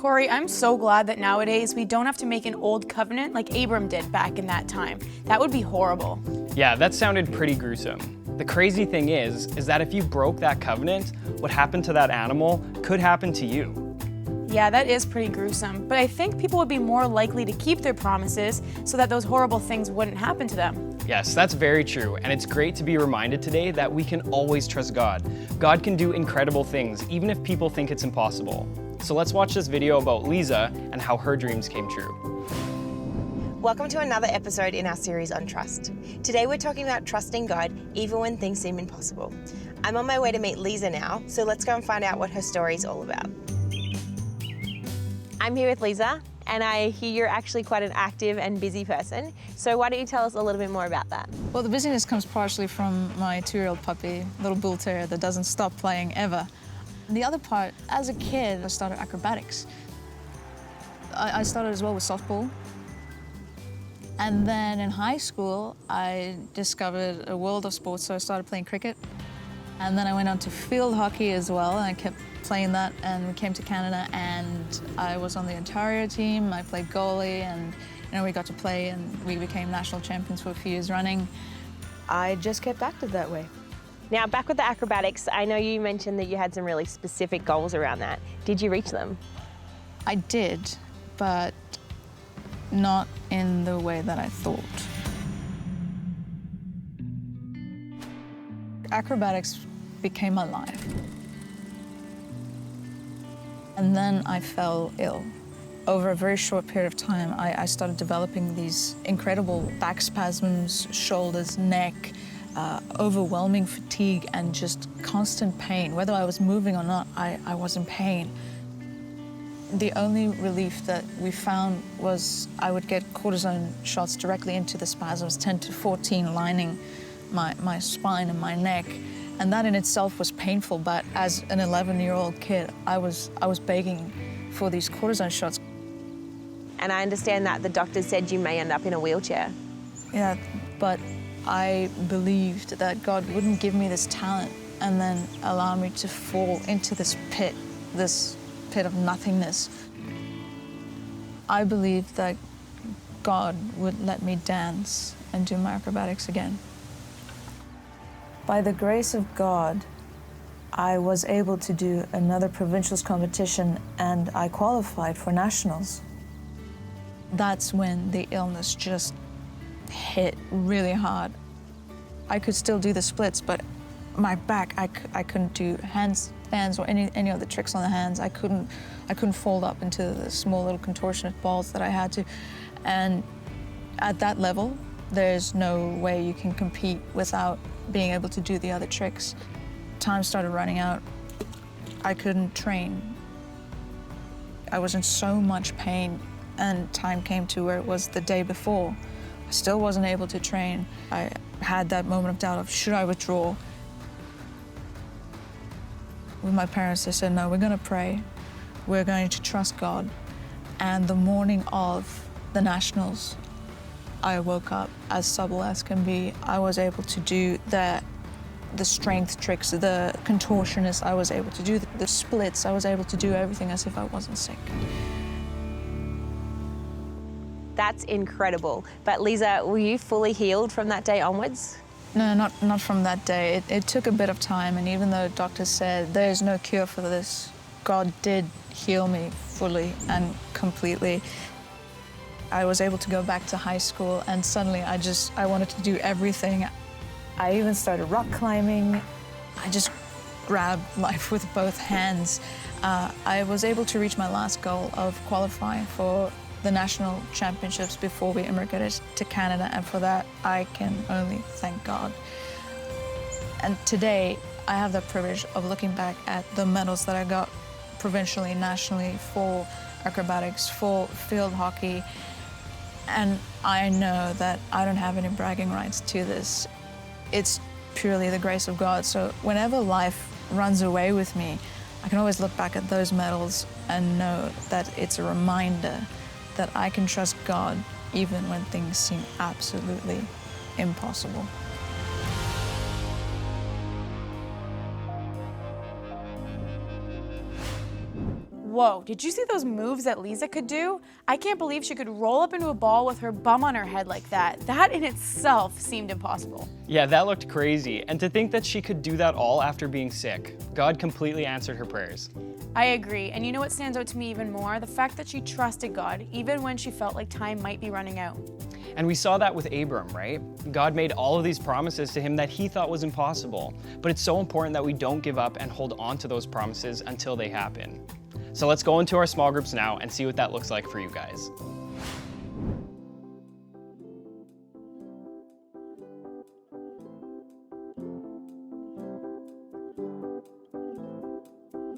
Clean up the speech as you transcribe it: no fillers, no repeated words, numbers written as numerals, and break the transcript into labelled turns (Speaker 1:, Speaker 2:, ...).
Speaker 1: Corey, I'm so glad that nowadays we don't have to make an old covenant like Abram did back in that time. That would be horrible.
Speaker 2: Yeah, that sounded pretty gruesome. The crazy thing is that if you broke that covenant, what happened to that animal could happen to you.
Speaker 1: Yeah, that is pretty gruesome, but I think people would be more likely to keep their promises so that those horrible things wouldn't happen to them.
Speaker 2: Yes, that's very true, and it's great to be reminded today that we can always trust God. God can do incredible things, even if people think it's impossible. So let's watch this video about Lisa and how her dreams came true.
Speaker 3: Welcome to another episode in our series on trust. Today we're talking about trusting God even when things seem impossible. I'm on my way to meet Lisa now, so let's go and find out what her story is all about. I'm here with Lisa, and I hear you're actually quite an active and busy person. So why don't you tell us a little bit more about that?
Speaker 4: Well, the busyness comes partially from my 2-year-old puppy, little bull terrier that doesn't stop playing ever. And the other part, as a kid, I started acrobatics. I started as well with softball. And then in high school, I discovered a world of sports, so I started playing cricket. And then I went on to field hockey as well, and I kept playing that, and we came to Canada, and I was on the Ontario team. I played goalie, and we got to play, and we became national champions for a few years running.
Speaker 3: I just kept active that way. Now, back with the acrobatics, I know you mentioned that you had some really specific goals around that. Did you reach them?
Speaker 4: I did, but not in the way that I thought. Acrobatics became my life. And then I fell ill. Over a very short period of time, I started developing these incredible back spasms, shoulders, neck, overwhelming fatigue, and just constant pain. Whether I was moving or not, I was in pain. The only relief that we found was I would get cortisone shots directly into the spasms, 10 to 14 lining my spine and my neck. And that in itself was painful, but as an 11-year-old kid, I was begging for these cortisone shots.
Speaker 3: And I understand that the doctor said you may end up in a wheelchair.
Speaker 4: Yeah, but I believed that God wouldn't give me this talent and then allow me to fall into this pit of nothingness. I believed that God would let me dance and do my acrobatics again. By the grace of God, I was able to do another provincials competition, and I qualified for nationals. That's when the illness just hit really hard. I could still do the splits, but my back, I couldn't do handstands or any of the tricks on the hands. I couldn't fold up into the small little contortionist balls that I had to. And at that level, there's no way you can compete without being able to do the other tricks. Time started running out. I couldn't train. I was in so much pain, and time came to where it was the day before. I still wasn't able to train. I had that moment of doubt of, should I withdraw? With my parents, they said, no, we're gonna pray. We're going to trust God. And the morning of the nationals, I woke up as supple as can be. I was able to do the strength tricks, the contortionists. I was able to do the splits. I was able to do everything as if I wasn't sick.
Speaker 3: That's incredible. But Lisa, were you fully healed from that day onwards?
Speaker 4: No, not from that day. It took a bit of time, and even though doctors said there's no cure for this, God did heal me fully and completely. I was able to go back to high school, and suddenly I wanted to do everything. I even started rock climbing. I just grabbed life with both hands. I was able to reach my last goal of qualifying for the national championships before we immigrated to Canada, and for that, I can only thank God. And today, I have the privilege of looking back at the medals that I got provincially, nationally, for acrobatics, for field hockey, and I know that I don't have any bragging rights to this. It's purely the grace of God. So whenever life runs away with me, I can always look back at those medals and know that it's a reminder that I can trust God even when things seem absolutely impossible.
Speaker 1: Whoa, did you see those moves that Lisa could do? I can't believe she could roll up into a ball with her bum on her head like that. That in itself seemed impossible.
Speaker 2: Yeah, that looked crazy. And to think that she could do that all after being sick. God completely answered her prayers.
Speaker 1: I agree, and you know what stands out to me even more? The fact that she trusted God, even when she felt like time might be running out.
Speaker 2: And we saw that with Abram, right? God made all of these promises to him that he thought was impossible. But it's so important that we don't give up and hold on to those promises until they happen. So let's go into our small groups now and see what that looks like for you guys.